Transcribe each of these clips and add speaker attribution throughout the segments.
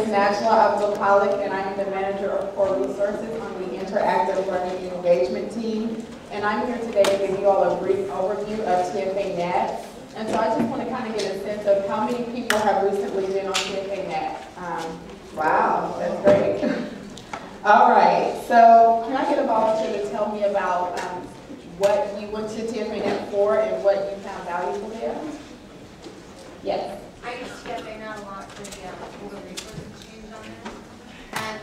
Speaker 1: is Najla Abdul-Khalik, and I am the manager of core resources on the Interactive Learning and Engagement team. And I'm here today to give you all a brief overview of TFANet. And so I just want to kind of get a sense of how many people have recently been on TFANet. Wow, that's great. All right, so can I get a volunteer to tell me about what you went to TFANet for and what you found valuable there? Yes.
Speaker 2: I use TFANet a lot for the resource exchange on it. And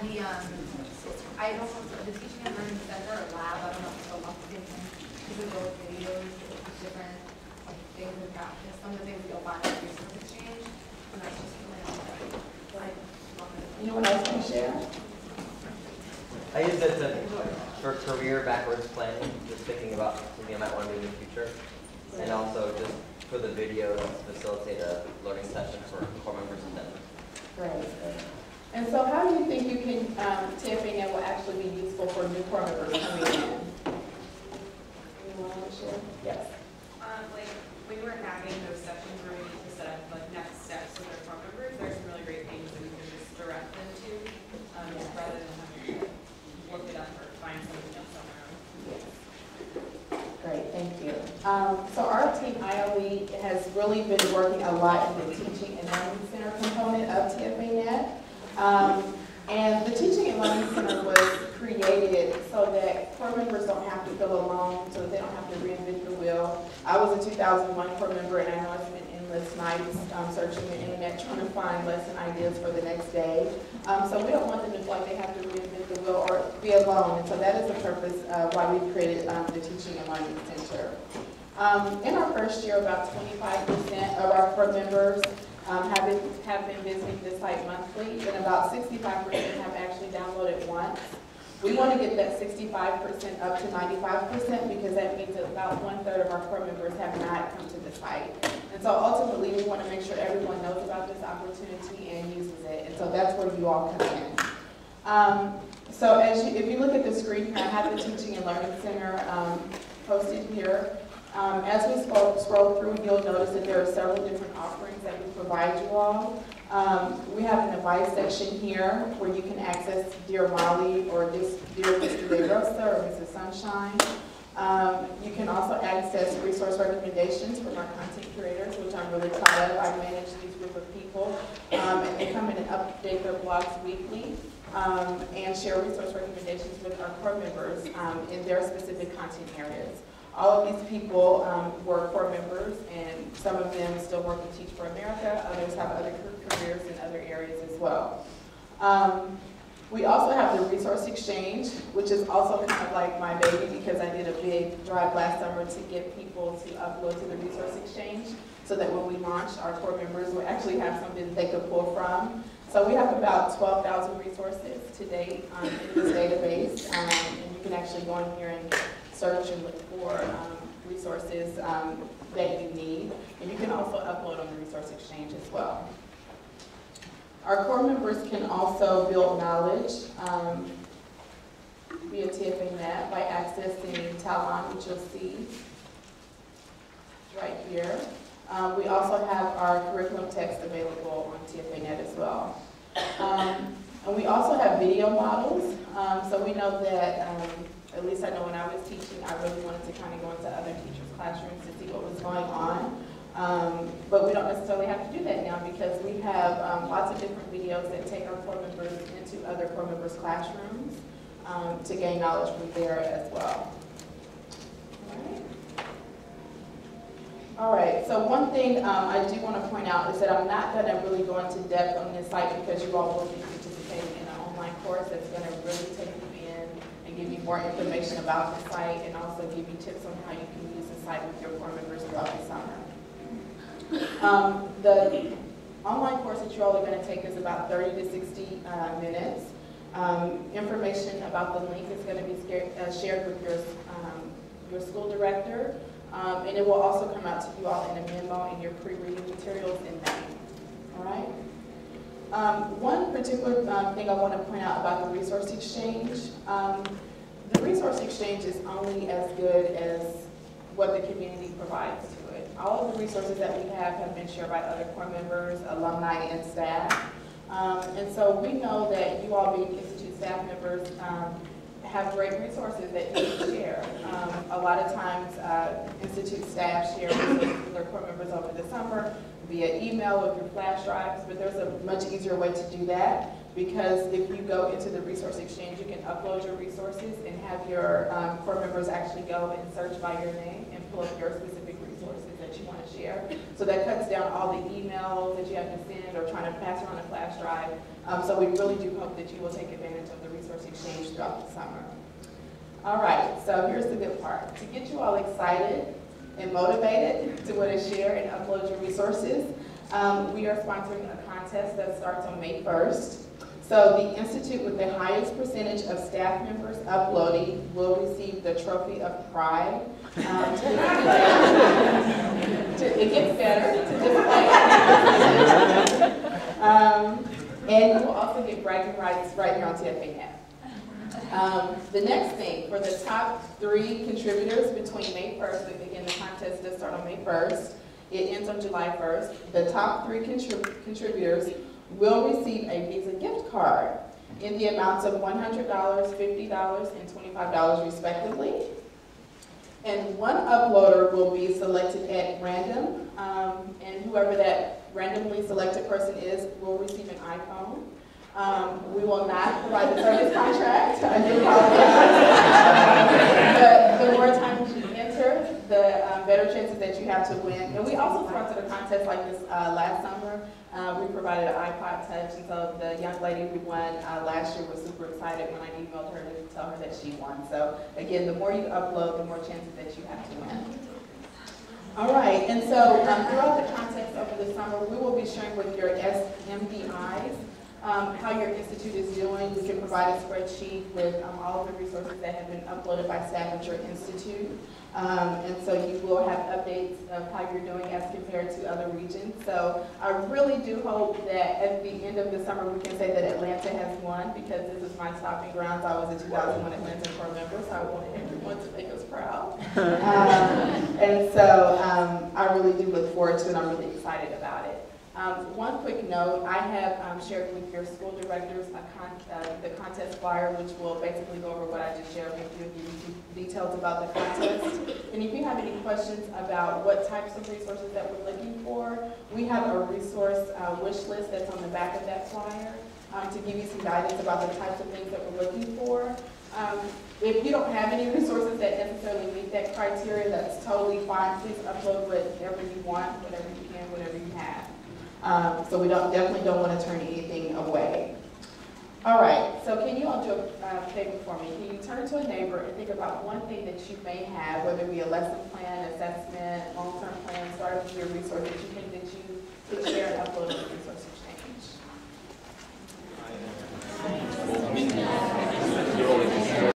Speaker 2: I don't know, the teaching and learning center or lab, I don't know if it's a lot of things. Because we go with videos, different things in practice. Some of the things you'll find in resource exchange. And that's just really helpful.
Speaker 1: Anyone else want to share?
Speaker 3: I use it for career backwards planning, just thinking about something I might want to do in the future. And also just for the videos, facilitate a learning session for core members and them.
Speaker 1: Great. And so how do you think you can, TFANet will actually be useful for new core members coming in? Anyone want to share? Yes.
Speaker 4: Like when we're having those sessions where we need to set up like next steps with our core members, there's some really great things that we can just direct them to, rather than having to look it up or find something else somewhere else.
Speaker 1: Yes. Great, thank you. So our team, IOE, has really been working a lot in the Teaching and Learning Center component of TFANet. And the Teaching and Learning Center was created so that core members don't have to feel alone, so that they don't have to reinvent the wheel. I was a 2001 core member, and I know it's been endless nights searching the internet trying to find lesson ideas for the next day. So we don't want them to feel like they have to reinvent the wheel or be alone. And so that is the purpose why we created the Teaching and Learning Center. In our first year, about 25% of our core members have been visiting the site monthly, and about 65% have actually downloaded once. We want to get that 65% up to 95% because that means that about 1/3 of our core members have not come to the site. And so ultimately, we want to make sure everyone knows about this opportunity and uses it. And so that's where you all come in. So if you look at the screen here, I have the Teaching and Learning Center posted here. As we scroll through, you'll notice that there are several different offerings that we provide you all. We have an advice section here where you can access Dear Molly or Dear Mr. DeRosa or Mrs. Sunshine. You can also access resource recommendations from our content curators, which I'm really proud of. I manage these group of people, and they come in and update their blogs weekly and share resource recommendations with our core members in their specific content areas. All of these people were core members, and some of them still work and teach for America. Others have other careers in other areas as well. We also have the Resource Exchange, which is also kind of like my baby because I did a big drive last summer to get people to upload to the Resource Exchange so that when we launch, our core members will actually have something that they could pull from. So we have about 12,000 resources to date in this database, and you can actually go in here and search and look for resources that you need. And you can also upload on the Resource Exchange as well. Our core members can also build knowledge via TFANet by accessing Talon, which you'll see right here. We also have our curriculum text available on TFANet as well. And we also have video models. So we know that at least I know when I was teaching, I really wanted to kind of go into other teachers' classrooms to see what was going on. But we don't necessarily have to do that now because we have lots of different videos that take our core members into other core members' classrooms to gain knowledge from there as well. All right, so one thing I do want to point out is that I'm not going to really go into depth on this site because you all will be participating in an online course that's going to really take you in and give you more information about the site and also give you tips on how you can use the site with your core members throughout the summer. The online course that you all are going to take is about 30 to 60 minutes. Information about the link is going to be shared with your school director, and it will also come out to you all in a memo in your pre-reading materials in May. All right? One particular thing I want to point out about the Resource Exchange, the Resource Exchange is only as good as what the community provides to it. All of the resources that we have been shared by other core members, alumni, and staff. And so we know that you all being Institute staff members have great resources that you can share. A lot of times, Institute staff share with their core members over the summer via email or through flash drives, but there's a much easier way to do that, because if you go into the resource exchange, you can upload your resources and have your core members actually go and search by your name and pull up your specific resources that you want to share. So that cuts down all the emails that you have to send or trying to pass around a flash drive. So we really do hope that you will take advantage of the resource exchange throughout the summer. All right, so here's the good part. To get you all excited and motivated to want to share and upload your resources, we are sponsoring a contest that starts on May 1st. So the institute with the highest percentage of staff members uploading will receive the Trophy of Pride. It gets better to display. And you will also get bragging rights right here on TFANet. The next thing, for the top 3 contributors between May 1st, again, the contest does start on May 1st. It ends on July 1st. The top 3 contributors will receive a Visa gift card in the amounts of $100, $50, and $25 respectively. And one uploader will be selected at random, and whoever that randomly selected person is will receive an iPhone. We will not provide the service contract. I do apologize. But the more times you enter, the better chances that you have to win. And we also sponsored a contest like this last summer. We provided an iPod Touch, and so the young lady who won last year was super excited when I emailed her to tell her that she won. So again, the more you upload, the more chances that you have to win. All right, and so throughout the contest over the summer, we will be sharing with your SMDIs how your institute is doing. We can provide a spreadsheet with all of the resources that have been uploaded by staff at your institute. And so you will have updates of how you're doing as compared to other regions. So I really do hope that at the end of the summer we can say that Atlanta has won, because this is my stopping grounds. I was a 2001 Atlanta core member, so I wanted everyone to make us proud. And so I really do look forward to it. I'm really excited about it. One quick note, I have shared with your school directors the contest flyer, which will basically go over what I just shared with you and give you details about the contest. And if you have any questions about what types of resources that we're looking for, we have a resource wish list that's on the back of that flyer to give you some guidance about the types of things that we're looking for. If you don't have any resources that necessarily meet that criteria, that's totally fine. Please upload whatever you want, whatever you can, whatever you have. So we definitely don't want to turn anything away. All right, so can you all do a favor for me? Can you turn to a neighbor and think about one thing that you may have, whether it be a lesson plan, assessment, long-term plan, start with your resource that you think that you could share and upload on the resource